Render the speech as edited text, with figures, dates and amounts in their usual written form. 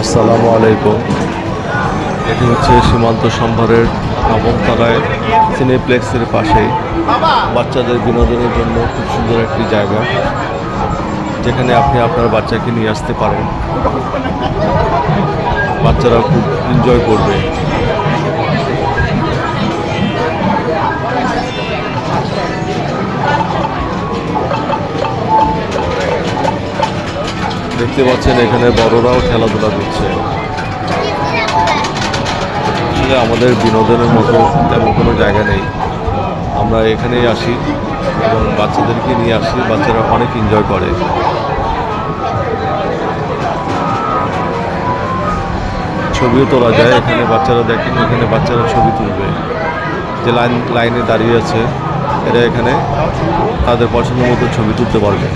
আসসালামু আলাইকুম। এটি হচ্ছে সীমান্ত সম্ভারের নবমতলায় সিনেপ্লেক্সের পাশেই বাচ্চাদের বিনোদনের জন্য খুব সুন্দর একটি জায়গা, যেখানে আপনি আপনার বাচ্চাকে নিয়ে আসতে পারেন। বাচ্চারা খুব এনজয় করবে। দেখতে পাচ্ছেন এখানে বড়রাও খেলাধুলা করছে। আসলে আমাদের বিনোদনের মতো তেমন কোনো জায়গা নেই। আমরা এখানেই আসি এবং বাচ্চাদেরকে নিয়ে আসি, বাচ্চারা অনেক এনজয় করে। ছবিও তোলা যায় এখানে। বাচ্চারা দেখেন, এখানে বাচ্চারা ছবি তুলবে। যে লাইনে দাঁড়িয়ে আছে, এরা এখানে তাদের পছন্দ মতো ছবি তুলতে পারবে।